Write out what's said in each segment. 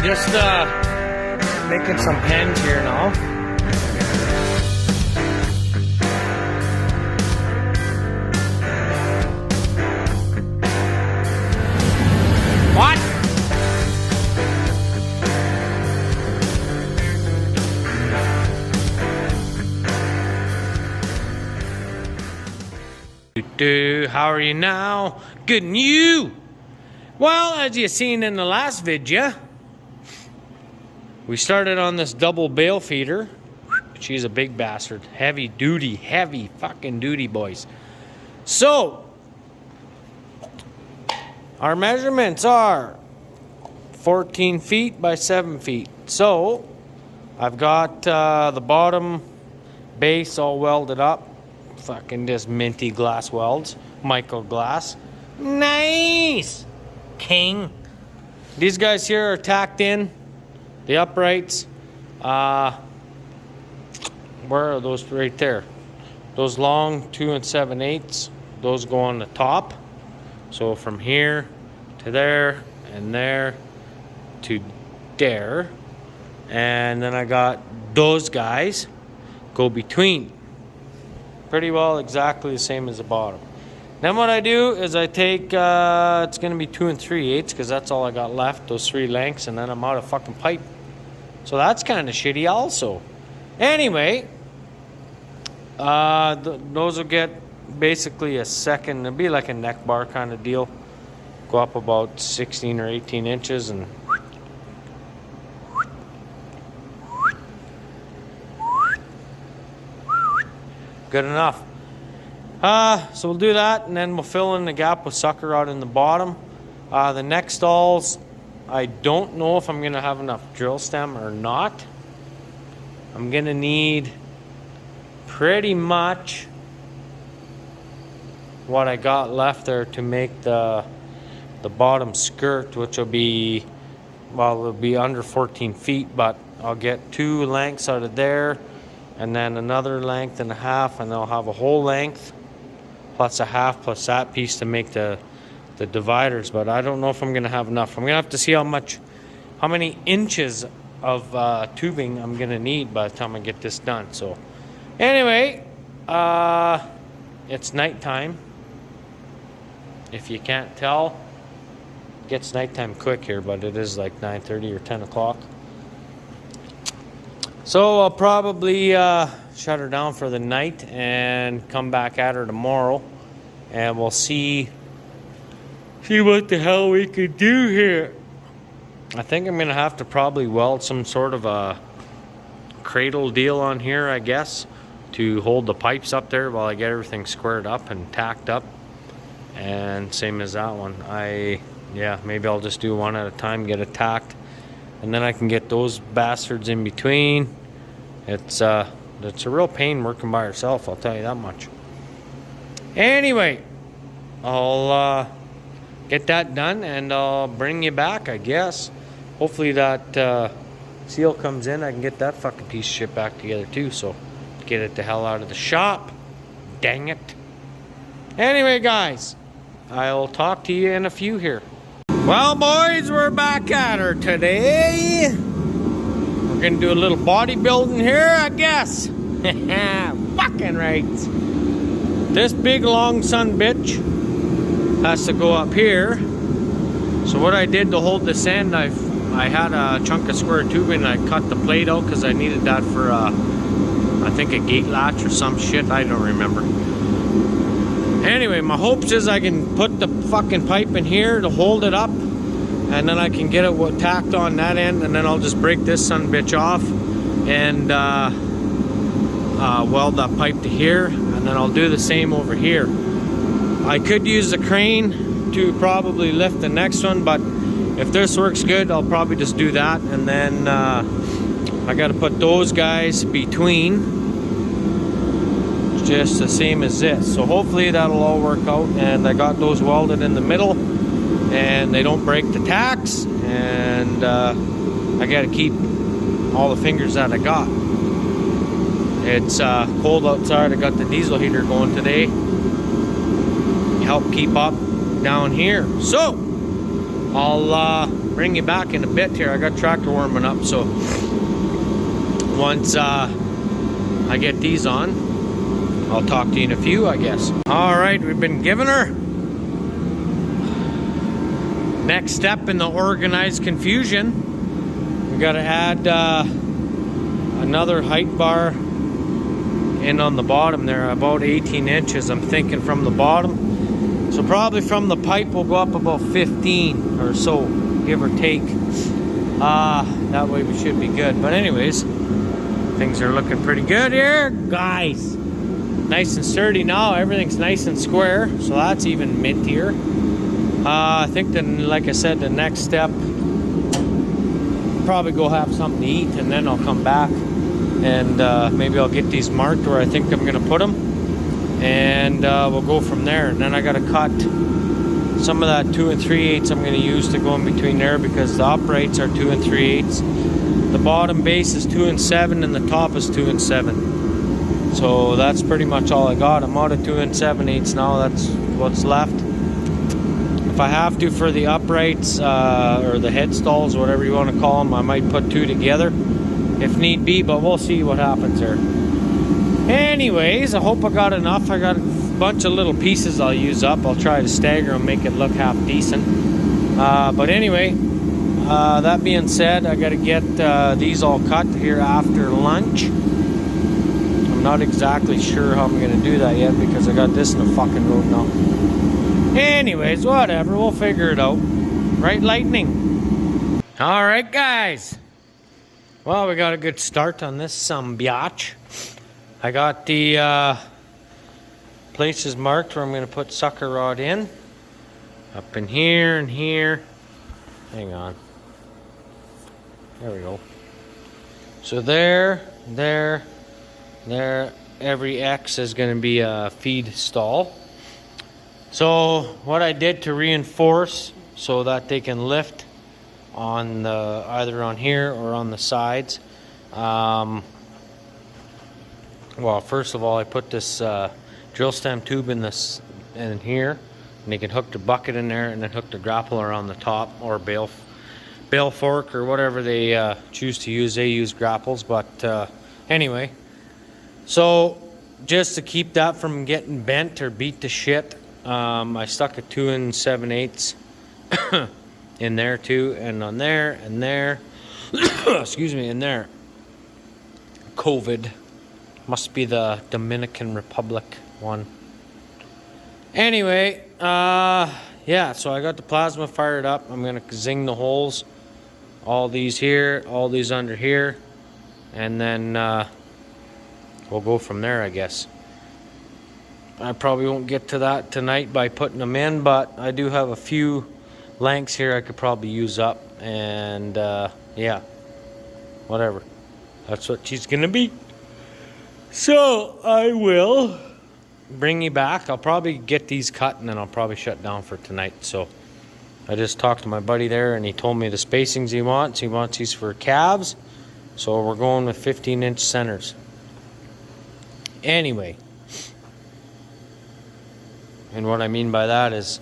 We're just making some pens here now. What? How are you now? Good and you? Well, as you seen in the last video, we started on this double bale feeder. She's a big bastard. Heavy fucking duty, boys. So, our measurements are 14 feet by 7 feet. So, I've got the bottom base all welded up. Fucking just minty glass welds. Micro glass. Nice! King. These guys here are tacked in. The uprights. Where are those? Right there. Those long 2 7/8. Those go on the top. So from here to there and there to there. And then I got those guys go between. Pretty well exactly the same as the bottom. Then what I do is I take, it's going to be 2 3/8 because that's all I got left, those 3 lengths, and then I'm out of fucking pipe. So that's kind of shitty also. Anyway, those will get basically a second, it'll be like a neck bar kind of deal. Go up about 16 or 18 inches and good enough. So we'll do that, and then we'll fill in the gap with sucker rod in the bottom. The neck stalls, I don't know if I'm going to have enough drill stem or not. I'm going to need pretty much what I got left there to make the bottom skirt, which will be, well, it'll be under 14 feet, but I'll get 2 lengths out of there, and then another length and a half, and I'll have a whole length plus a half plus that piece to make the dividers. But I don't know if I'm gonna have enough. I'm gonna have to see how many inches of tubing I'm gonna need by the time I get this done. So anyway, it's nighttime. If you can't tell, it gets nighttime quick here, but it is like 9:30 or 10 o'clock. So I'll probably shut her down for the night and come back at her tomorrow, and we'll see what the hell we could do here. I think I'm gonna have to probably weld some sort of a cradle deal on here, I guess, to hold the pipes up there while I get everything squared up and tacked up. And same as that one, yeah, maybe I'll just do one at a time, get it tacked, and then I can get those bastards in between. It's a real pain working by yourself, I'll tell you that much. Anyway, I'll get that done and I'll bring you back, I guess. Hopefully that seal comes in, I can get that fucking piece of shit back together too, so get it the hell out of the shop. Dang it. Anyway, guys, I'll talk to you in a few here. Well, boys, we're back at her today. We're gonna do a little bodybuilding here, I guess. Fucking right. This big long son bitch has to go up here. So what I did to hold this end, I had a chunk of square tubing and I cut the plate out because I needed that for I think a gate latch or some shit, I don't remember. Anyway, my hopes is I can put the fucking pipe in here to hold it up, and then I can get it tacked on that end, and then I'll just break this son bitch off and weld that pipe to here, and then I'll do the same over here. I could use the crane to probably lift the next one, but if this works good, I'll probably just do that, and then I got to put those guys between, just the same as this. So hopefully that'll all work out, and I got those welded in the middle and they don't break the tacks, and I got to keep all the fingers that I got. It's cold outside. I got the diesel heater going today, help keep up down here. So I'll bring you back in a bit here. I got tractor warming up, so once I get these on, I'll talk to you in a few, I guess. All right, we've been giving her. Next step in the organized confusion, we got to add another height bar in on the bottom there, about 18 inches, I'm thinking, from the bottom. So probably from the pipe we'll go up about 15 or so, give or take. That way we should be good. But anyways, things are looking pretty good here, guys. Nice and sturdy now. Everything's nice and square, so that's even mintier. I think then, like I said, the next step, probably go have something to eat, and then I'll come back and maybe I'll get these marked where I think I'm gonna put them, and we'll go from there. And then I gotta cut some of that 2 3/8 I'm gonna use to go in between there, because the uprights are 2 3/8. The bottom base is 2 7, and the top is 2 7. So that's pretty much all I got. I'm out of 2 7/8 now. That's what's left. If I have to for the uprights or the head stalls, whatever you want to call them, I might put 2 together if need be, but we'll see what happens there. Anyways, I hope I got enough. I got a bunch of little pieces I'll use up. I'll try to stagger them, make it look half decent. But anyway, that being said, I got to get these all cut here after lunch. I'm not exactly sure how I'm going to do that yet, because I got this in the fucking road now. Anyways, whatever, we'll figure it out. Right, Lightning? Alright, guys. Well, we got a good start on this biatch. I got the places marked where I'm going to put sucker rod in. Up in here and here. Hang on. There we go. So there, there, there. Every X is going to be a feed stall. So what I did to reinforce so that they can lift on the either on here or on the sides, well, first of all, I put this drill stem tube in here, and they can hook the bucket in there and then hook the grappler on the top, or bale fork, or whatever they choose to use. They use grapples, but anyway, so just to keep that from getting bent or beat to shit, I stuck a 2 7/8 in there too, and on there and there. Excuse me, in there. COVID. Must be the Dominican Republic one. Anyway, yeah, so I got the plasma fired up. I'm gonna zing the holes. All these here, all these under here, and then we'll go from there, I guess. I probably won't get to that tonight by putting them in, but I do have a few lengths here I could probably use up, and yeah, whatever. That's what she's gonna be. So I will bring you back. I'll probably get these cut, and then I'll probably shut down for tonight. So I just talked to my buddy there, and he told me the spacings he wants. He wants these for calves, so we're going with 15-inch centers. Anyway. And what I mean by that is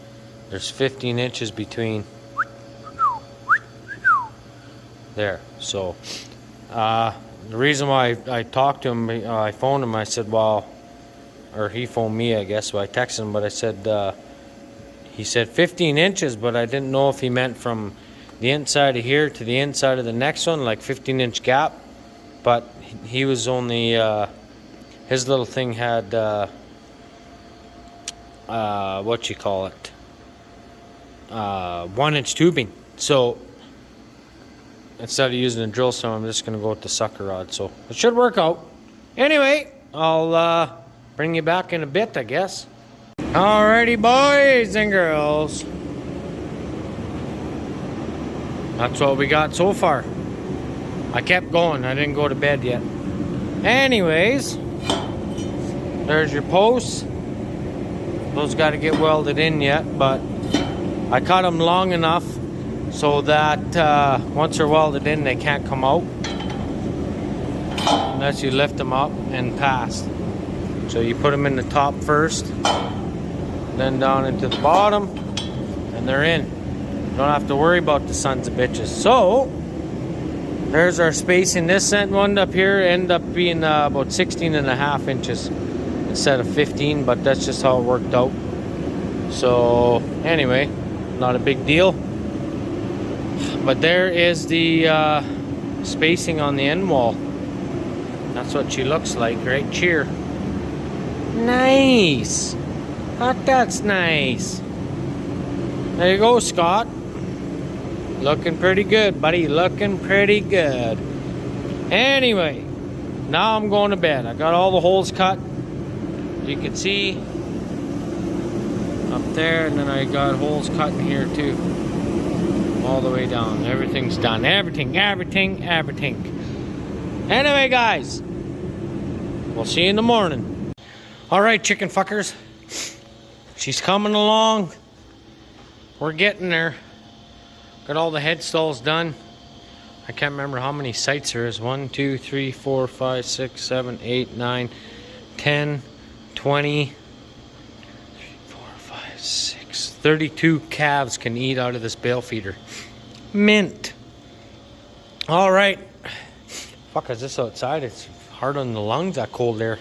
there's 15 inches between there. So the reason why I talked to him, I phoned him, I said, well, or he phoned me, I guess, so I texted him, but I said, he said 15 inches, but I didn't know if he meant from the inside of here to the inside of the next one, like 15-inch gap. But he was only, his little thing had, what you call it, 1-inch tubing. So instead of using a drill stem, I'm just gonna go with the sucker rod, so it should work out. Anyway, I'll bring you back in a bit, I guess. Alrighty, boys and girls, that's what we got so far. I kept going, I didn't go to bed yet. Anyways, there's your posts. Those got to get welded in yet, but I cut them long enough so that once they're welded in, they can't come out unless you lift them up and pass. So you put them in the top first, then down into the bottom, and they're in. Don't have to worry about the sons of bitches. So there's our spacing. This one up here ended up being about 16.5 inches instead of 15, but that's just how it worked out. So anyway, not a big deal. But there is the spacing on the end wall. That's what she looks like right here. Nice. That's nice. There you go, Scott. Looking pretty good, buddy. Looking pretty good. Anyway, now I'm going to bed. I got all the holes cut. You can see up there, and then I got holes cut in here too. All the way down. Everything's done. Everything. Anyway, guys, we'll see you in the morning. All right, chicken fuckers. She's coming along. We're getting there. Got all the head stalls done. I can't remember how many sites there is. 1, 2, 3, 4, 5, 6, 7, 8, 9, 10, 20, 3, 4, 5, 6. 32 calves can eat out of this bale feeder. Mint. All right. Fuck, is this outside? It's hard on the lungs, that cold air.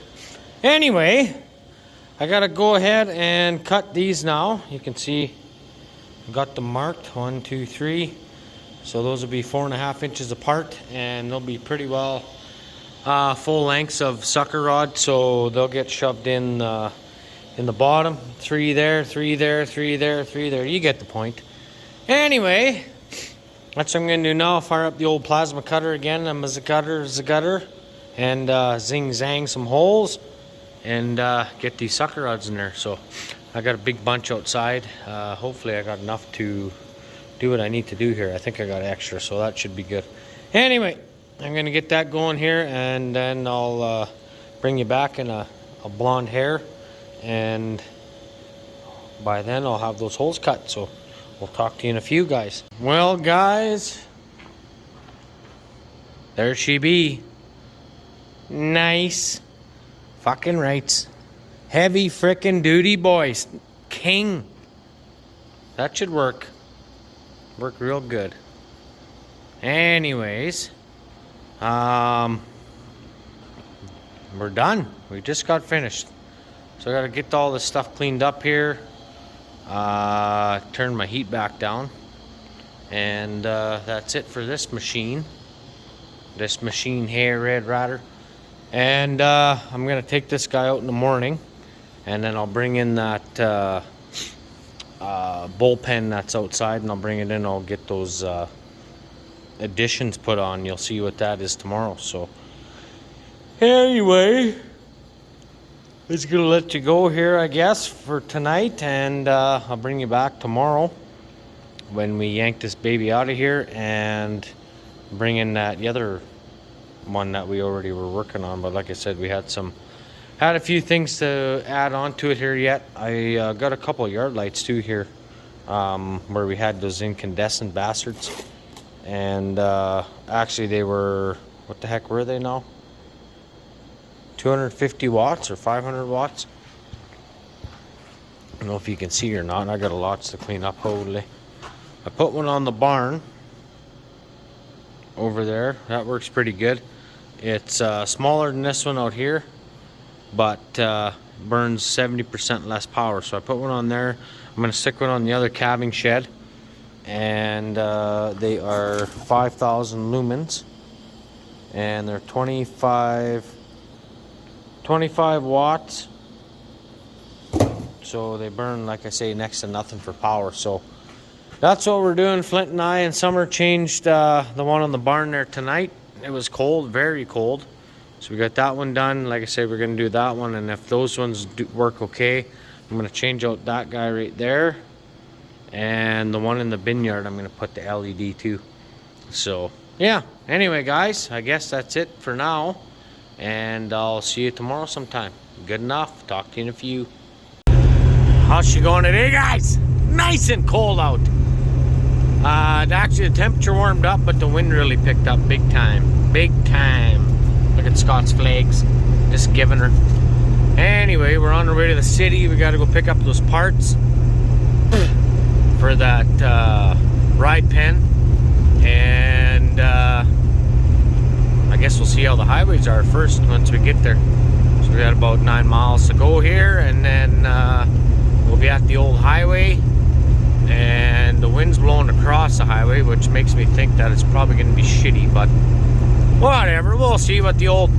Anyway, I gotta go ahead and cut these now. You can see I got them marked. 1, 2, 3. So those will be 4.5 inches apart, and they'll be pretty well full lengths of sucker rod. So they'll get shoved in the bottom. 3 there, 3 there, 3 there, 3 there. You get the point. Anyway, that's what I'm gonna do now. I'll fire up the old plasma cutter again. I'm a gutter, and zing zang some holes, and get these sucker rods in there. So I got a big bunch outside. Hopefully I got enough to do what I need to do here. I think I got extra, so that should be good. Anyway, I'm gonna get that going here, and then I'll bring you back in a blonde hair, and by then I'll have those holes cut. So we'll talk to you in a few, guys. Well, guys, there she be. Nice. Fucking rights. Heavy frickin' duty, boys. King. That should work. Work real good. Anyways, we're done. We just got finished. So I gotta get all this stuff cleaned up here. Turn my heat back down. And that's it for this machine. This machine here, Red Rider. And I'm gonna take this guy out in the morning, and then I'll bring in that bullpen that's outside, and I'll bring it in. I'll get those additions put on. You'll see what that is tomorrow. So anyway, it's gonna let you go here, I guess, for tonight, and I'll bring you back tomorrow when we yank this baby out of here and bring in the other one that we already were working on. But like I said, we had a few things to add on to it here yet. I got a couple of yard lights too here, where we had those incandescent bastards, and actually they were, what the heck were they now? 250 watts or 500 watts. I don't know if you can see or not. I got lots to clean up. Holy, I put one on the barn over there. That works pretty good. It's smaller than this one out here, but burns 70% less power. So I put one on there. I'm going to stick one on the other calving shed, and they are 5,000 lumens, and they're 25 watts. So they burn, like I say, next to nothing for power. So that's what we're doing. Flint and I and Summer changed the one on the barn there tonight. It was cold, very cold. So we got that one done. Like I said, we're going to do that one. And if those ones work okay, I'm going to change out that guy right there. And the one in the bin yard, I'm going to put the LED too. So, yeah. Anyway, guys, I guess that's it for now. And I'll see you tomorrow sometime. Good enough. Talk to you in a few. How's she going today, guys? Nice and cold out. Actually, the temperature warmed up, but the wind really picked up big time. Big time. Look at Scott's flags. Just giving her. Anyway, we're on our way to the city. We got to go pick up those parts for that ride pen, and I guess we'll see how the highways are first once we get there. So we got about 9 miles to go here, and then we'll be at the old highway, and the wind's blowing across the highway, which makes me think that it's probably going to be shitty, but whatever, we'll see what the old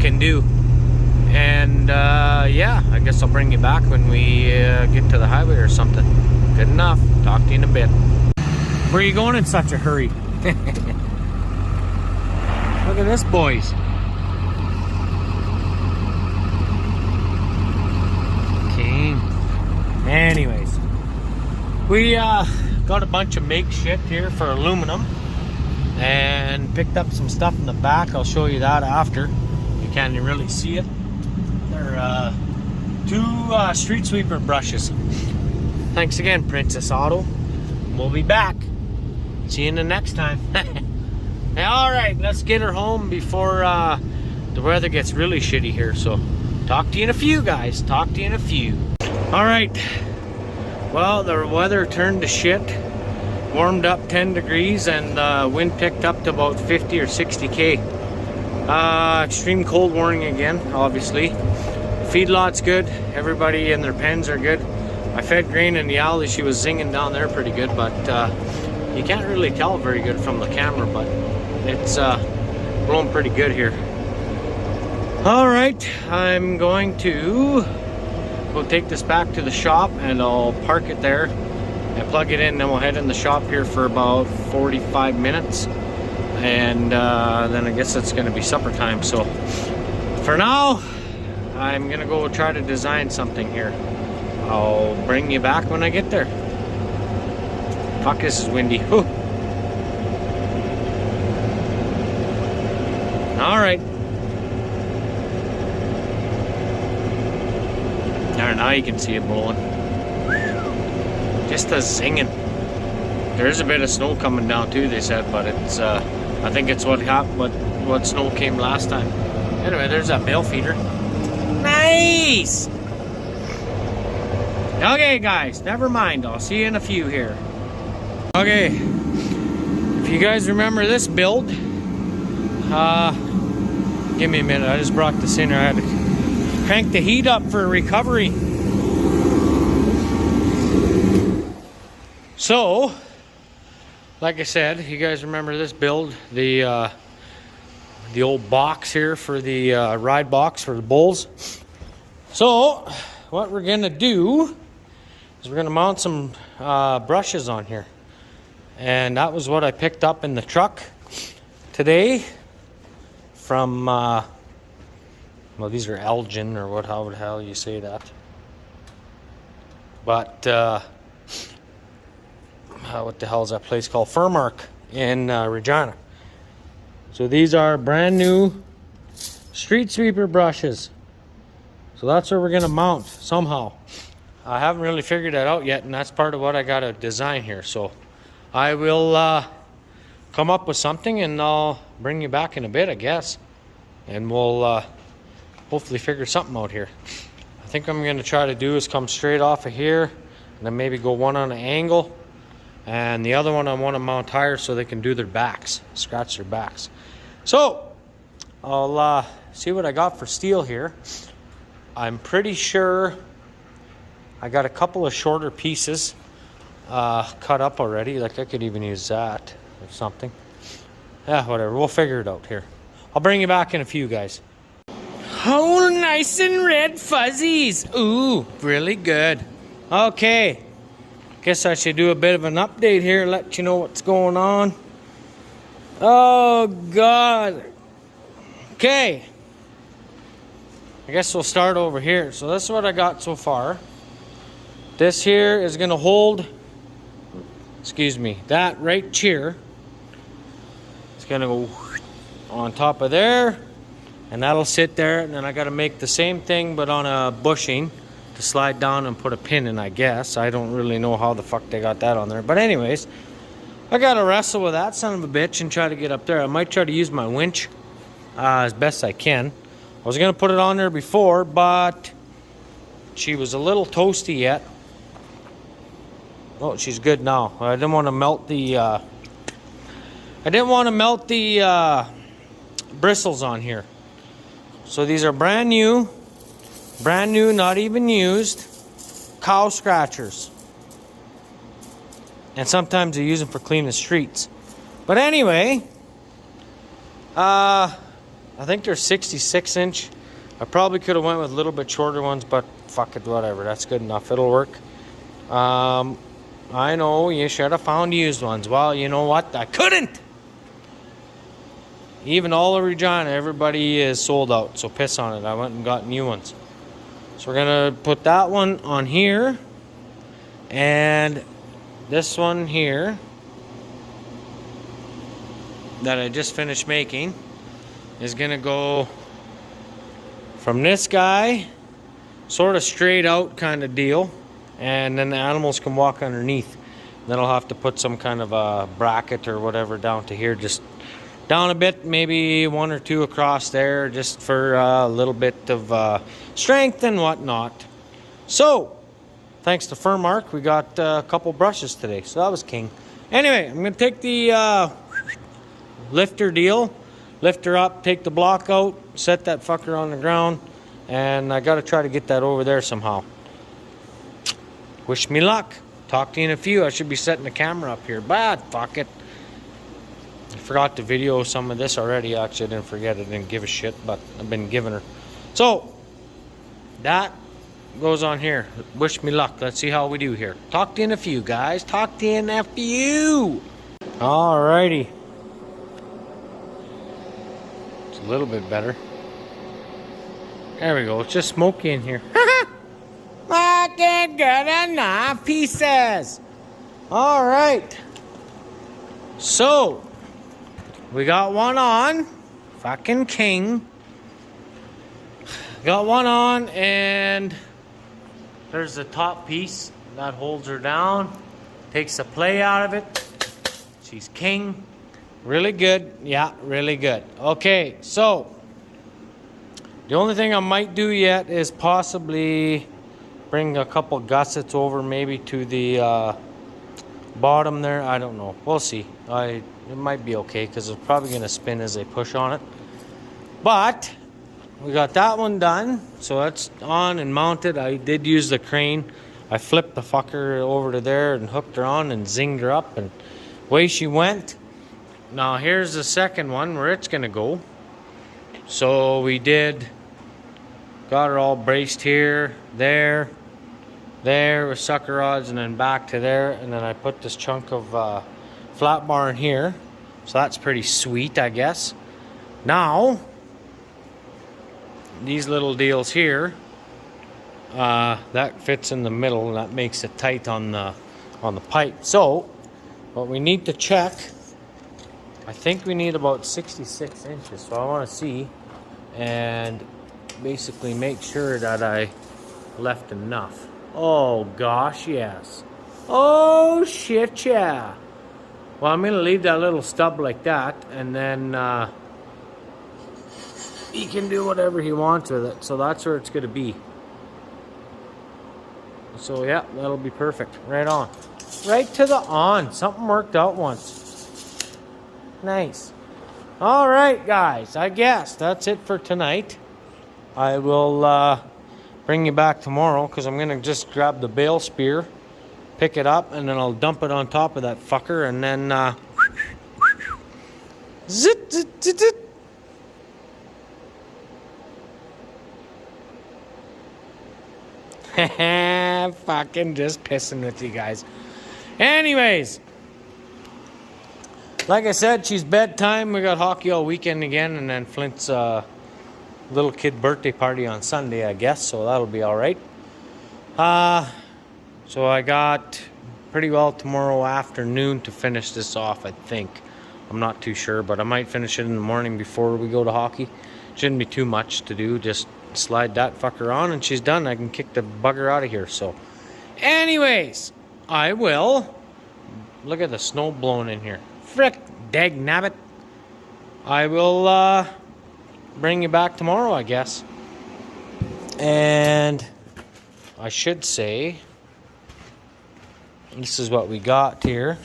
can do. And yeah, I guess I'll bring you back when we get to the highway or something. Good enough. Talk to you in a bit. Where are you going in such a hurry? Look at this, boys. King. Anyways, we got a bunch of makeshift here for aluminum and picked up some stuff in the back. I'll show you that after. You can't even really see it. They're 2 street sweeper brushes. Thanks again, Princess Auto. We'll be back. See you in the next time. Alright, let's get her home before the weather gets really shitty here. So, talk to you in a few, guys. Talk to you in a few. Alright. Well, the weather turned to shit. Warmed up 10 degrees and the wind picked up to about 50 or 60 k. Extreme cold warning again, obviously. Feedlot's good. Everybody in their pens are good. I fed grain in the alley. She was zinging down there pretty good, but you can't really tell very good from the camera, but it's blowing pretty good here. Alright, I'm going to go take this back to the shop and I'll park it there and plug it in, and then we'll head in the shop here for about 45 minutes. And then I guess it's going to be supper time. So for now, I'm going to go try to design something here. I'll bring you back when I get there. Fuck, this is windy. Whew. Alright. There, now you can see it blowing. Just a zinging. There's a bit of snow coming down too, they said, but it's I think it's what snow came last time. Anyway, there's that bale feeder. Nice! Okay, guys, never mind. I'll see you in a few here. Okay, if you guys remember this build, give me a minute. I just brought this in here. I had to crank the heat up for recovery. So, like I said, you guys remember this build, the old box here for the ride box for the bulls. So, what we're gonna do is we're gonna mount some brushes on here, and that was what I picked up in the truck today from well, these are Elgin, or how the hell you say that, but what the hell is that place called? Furmark in Regina. So these are brand new street sweeper brushes. So that's where we're gonna mount somehow. I haven't really figured that out yet, and that's part of what I gotta design here. So I will come up with something and I'll bring you back in a bit, I guess. And we'll hopefully figure something out here. I think I'm gonna try to do is come straight off of here and then maybe go one on an angle. And the other one I want to mount higher so they can do their backs, scratch their backs. So, I'll see what I got for steel here. I'm pretty sure I got a couple of shorter pieces cut up already. Like I could even use that or something. Yeah, whatever, we'll figure it out here. I'll bring you back in a few, guys. Oh, nice and red fuzzies. Ooh, really good. Okay. Guess I should do a bit of an update here, let you know what's going on. Oh, God. Okay. I guess we'll start over here. So this is what I got so far. This here is going to hold, excuse me, that right here. It's going to go on top of there, and that'll sit there. And then I got to make the same thing, but on a bushing, to slide down and put a pin in, I guess. I don't really know how the fuck they got that on there. But anyways, I gotta wrestle with that son of a bitch and try to get up there. I might try to use my winch as best I can. I was gonna put it on there before, but she was a little toasty yet. Oh, she's good now. I didn't want to melt the bristles on here. So these are brand new, not even used cow scratchers. And sometimes they use them for cleaning the streets. But anyway, I think they're 66 inch. I probably could have went with a little bit shorter ones, but fuck it, whatever. That's good enough. It'll work. I know you should have found used ones. Well, you know what? I couldn't. Even all of Regina, everybody is sold out. So piss on it. I went and got new ones. So we're going to put that one on here. And this one here that I just finished making is going to go from this guy, sort of straight out kind of deal. And then the animals can walk underneath. Then I'll have to put some kind of a bracket or whatever down to here, just down a bit, maybe one or two across there, just for a little bit of strength and whatnot. So, thanks to Furmark, we got a couple brushes today, so that was king. Anyway, I'm going to take the lifter deal, lift her up, take the block out, set that fucker on the ground, and I got to try to get that over there somehow. Wish me luck. Talk to you in a few. I should be setting the camera up here, but fuck it. I forgot to video some of this already. Actually, I didn't forget. I didn't give a shit, but I've been giving her. So, that goes on here. Wish me luck. Let's see how we do here. Talk to you in a few, guys. Talk to you in a few. Alrighty. It's a little bit better. There we go. It's just smoky in here. Fucking good enough pieces. Alright. So, we got one on. Fucking king. Got one on, and there's the top piece that holds her down. Takes the play out of it. She's king. Really good. Yeah, really good. Okay, so the only thing I might do yet is possibly bring a couple gussets over maybe to the bottom there. I don't know. We'll see. It might be okay because it's probably going to spin as they push on it. But we got that one done. So that's on and mounted. I did use the crane. I flipped the fucker over to there and hooked her on and zinged her up, and away she went. Now here's the second one where it's going to go. So we got her all braced here, there with sucker rods, and then back to there, and then I put this chunk of flat bar in here, so that's pretty sweet, I guess. Now these little deals here, that fits in the middle, and that makes it tight on the pipe. So what we need to check, I think we need about 66 inches, so I want to see and basically make sure that I left enough. Oh gosh, yes. Oh shit, yeah. Well, I'm gonna leave that little stub like that, and then he can do whatever he wants with it. So that's where it's gonna be. So yeah, that'll be perfect. Right on. Right to the on. Something worked out once. Nice. All right, guys. I guess that's it for tonight. I will bring you back tomorrow because I'm going to just grab the bale spear, pick it up, and then I'll dump it on top of that fucker, and then zit, zit, zit, zit. Fucking just pissing with you guys. Anyways, like I said, she's bedtime. We got hockey all weekend again, and then Flint's little kid birthday party on Sunday, I guess, so that'll be all right. So I got pretty well tomorrow afternoon to finish this off, I think. I'm not too sure, but I might finish it in the morning before we go to hockey. Shouldn't be too much to do. Just slide that fucker on and she's done. I can kick the bugger out of here. So anyways, I will. Look at the snow blowing in here. Frick, dag nabbit. I will bring you back tomorrow, I guess. And I should say, this is what we got here.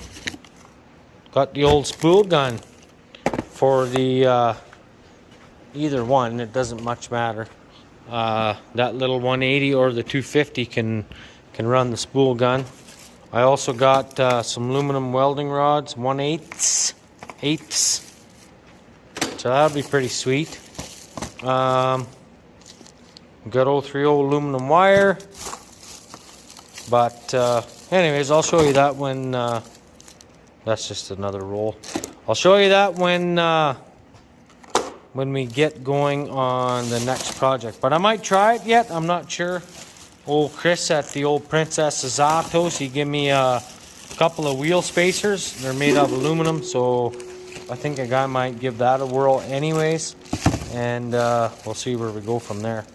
Got the old spool gun for the either one. It doesn't much matter. That little 180 or the 250 can run the spool gun. I also got some aluminum welding rods, 1/8 eighths. So that'll be pretty sweet. Got 030 aluminum wire. But anyways, I'll show you that when that's just another roll. I'll show you that when we get going on the next project. But I might try it yet. I'm not sure. Old Chris at the old Princess Azatos, he gave me a couple of wheel spacers. They're made of aluminum, so I think a guy might give that a whirl anyways. And we'll see where we go from there.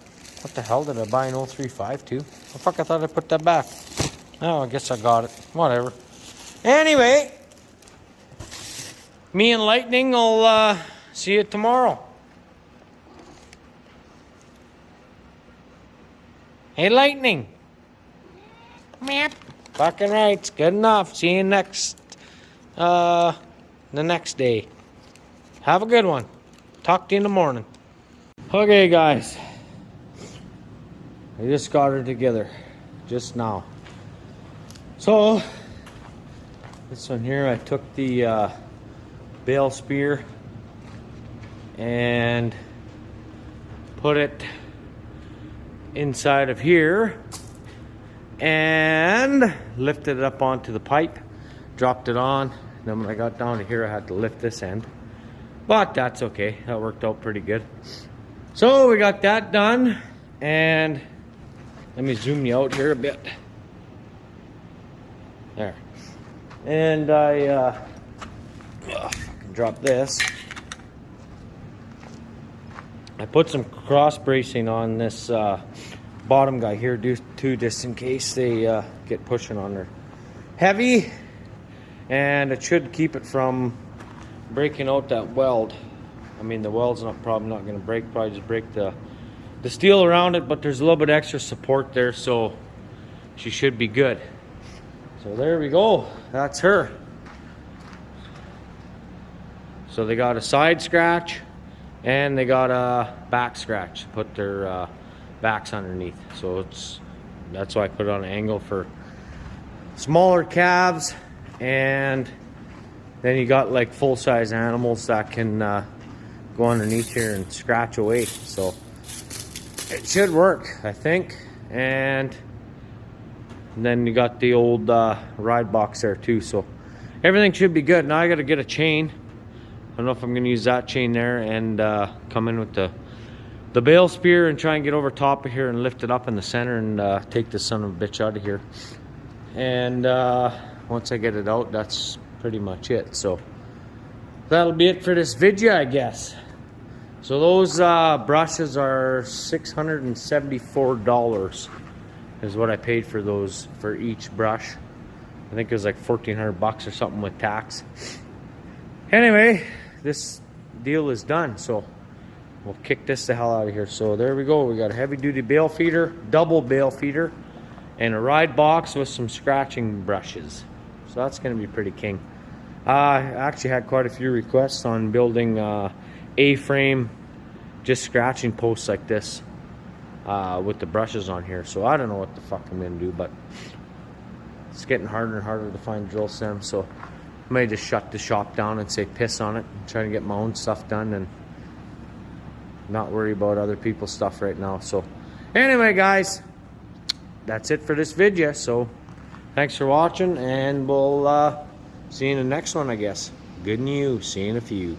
What the hell did I buy an 035 to? Oh fuck, I thought I put that back. Oh, I guess I got it. Whatever. Anyway, me and Lightning will see you tomorrow. Hey, Lightning. Meep. Fucking right. It's good enough. See you the next day. Have a good one. Talk to you in the morning. Okay, guys. I just got her together just now. So, this one here, I took the bale spear and put it inside of here and lifted it up onto the pipe, dropped it on. Then when I got down to here, I had to lift this end, but that's okay. That worked out pretty good. So we got that done, and let me zoom you out here a bit. There. And I drop this. I put some cross bracing on this bottom guy here too, just in case they get pushing on there. Heavy, and it should keep it from breaking out that weld. I mean, the weld's probably not going to break. Probably just break the steel around it, but there's a little bit extra support there, so she should be good. So there we go. That's her. So they got a side scratch and they got a back scratch. Put their backs underneath. So that's why I put it on an angle for smaller calves, and then you got like full-size animals that can go underneath here and scratch away. So it should work, I think. And then you got the old ride box there too, so everything should be good. Now I got to get a chain. I don't know if I'm going to use that chain there and come in with the bale spear and try and get over top of here and lift it up in the center and take this son of a bitch out of here. And once I get it out, that's pretty much it. So that'll be it for this video, I guess. So those brushes are $674 is what I paid for those, for each brush. I think it was like 1,400 bucks or something with tax. Anyway, this deal is done, so we'll kick this the hell out of here. So there we go. We got a heavy duty bale feeder, double bale feeder, and a ride box with some scratching brushes. So that's going to be pretty king. I actually had quite a few requests on building A-frame, just scratching posts like this with the brushes on here. So I don't know what the fuck I'm going to do, but it's getting harder and harder to find drill stems. So I may just shut the shop down and say piss on it and try to get my own stuff done and not worry about other people's stuff right now. So anyway, guys, that's it for this video. So thanks for watching, and we'll see you in the next one, I guess. Good news. See you in a few.